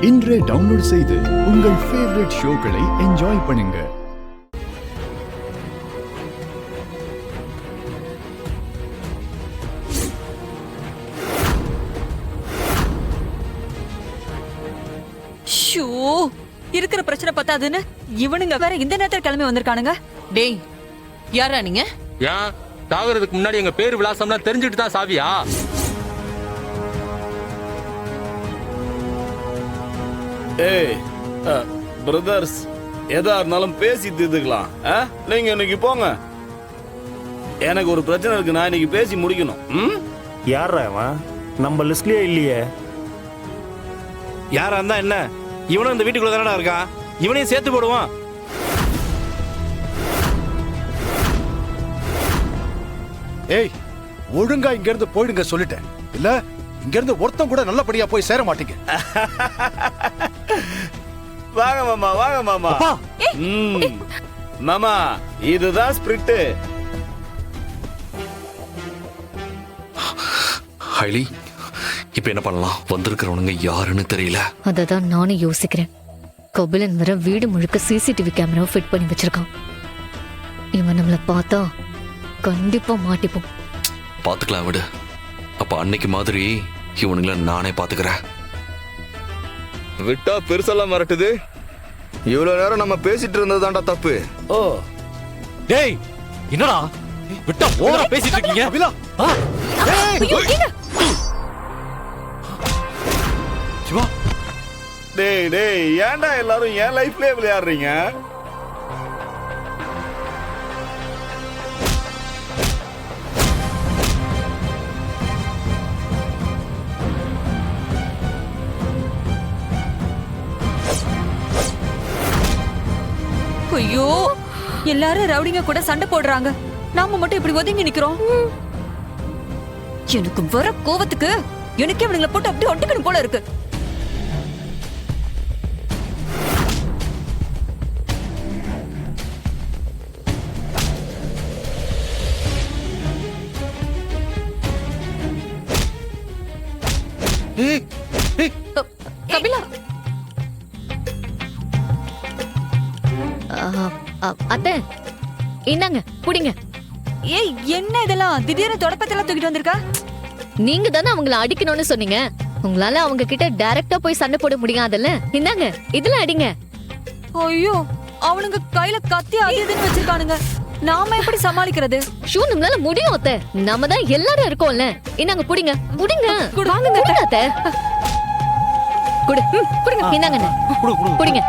இன்றே டவுன்லோட் செய்து உங்கள் ஃபேவரட் ஷோக்களை என்ஜாய் பண்ணுங்க. ஷூ, இருக்கிற பிரச்சனை பத்தாதுன்னு இவனுங்க வேற இந்த நேரத்துல கிளம்பி வந்திருக்கானுங்க. டேய், யாரா நீங்க? ஏன் தாகுறதுக்கு முன்னாடி எங்க பேரு விலாசம்லாம் தெரிஞ்சுட்டு தான் சாவியா? ஏய் பிரதர்ஸ், எதா இருந்தாலும் பேசி தீர்த்துக்கலாம். நீங்க இன்னைக்கு போங்க. எனக்கு ஒரு பிரச்சனை இருக்கு, நான் இன்னைக்கு பேசி முடிக்கணும். யாரா அவன்? நம்ம லிஸ்ட்லயே இல்லையே. யாரா இருந்தா என்ன? இவனும் இந்த வீட்டுக்குள்ள தானடா இருக்கான். இவனையும் சேர்த்து போடுவான். ஏய், ஒழுங்கா இங்க இருந்து போயிடுங்க சொல்லிட்டேன். இல்ல இங்க இருந்து ஒருத்தம் கூட நல்லபடியா போய் சேர மாட்டீங்க. வாங்க மாமா, வாங்க மாமா. மாமா, இதுதான் ஸ்பிரிட். ஹைலி, இப்ப என்ன பண்ணலாம்? வந்திருக்கிறவனுங்க யாருன்னு தெரியல. அததான் நானும் யோசிக்கிறேன். கபிலன் வர வீடு முழுக்க சிசிடிவி கேமரா ஃபிட் பண்ணி வச்சிருக்கான். இவன் நம்மள பார்த்தா கண்டிப்பா மாட்டிப்போம். பாத்துக்கலாம் விடு. அப்ப அன்னைக்கு மாதிரி இவனுங்கள நானே பாத்துக்கிறேன். விட்டா பெருசெல்லாம் மிரட்டுது. இவ்வளவு நேரம் நம்ம பேசிட்டு இருந்ததுதான்டா தப்பு. ஓ டேய், என்னடா விட்டா ஓவரா பேசிட்டு இருக்கீங்க? சிவா, டேய் டேய், ஏன்டா எல்லாரும் என் லைஃப்லயே விளையாடுறீங்க? ஐயோ, எல்லாரும் ரவுடிங்க கூட சண்டை போடுறாங்க, நாம மட்டும் இப்படி ஒதுங்கி நிக்கிறோம். எனக்கு வர கோவத்துக்கு எனக்கே இவனுங்களை போட்டு அப்படி ஒட்டுக்கணும் போல இருக்கு. கபிலா, அத்தை இந்தாங்க புடிங்க. ஏய், என்ன இதெல்லாம் திடீர்னு தொடப்பத்தெல்லாம் தூக்கிட்டு வந்திருக்கா? நீங்க தானே அவங்கள அடிக்கணும்னு சொன்னீங்க. உங்களால அவங்க கிட்ட டைரக்டா போய் சண்டை போட முடியாதுல்ல. இந்தாங்க, இதெல்லாம் அடிங்க. ஐயோ, அவனுங்க கையில கத்தி அது இதுன்னு வச்சிருக்கானுங்க, நாம எப்படி சமாளிக்கிறது? ஷூ, நம்மளால முடியும் அத்தை. நாம தான் எல்லாரும் இருக்கோம்ல. இந்தாங்க புடிங்க, புடிங்க. வாங்க அத்தை. குடு, குடுங்க. இந்தாங்க, புடிங்க.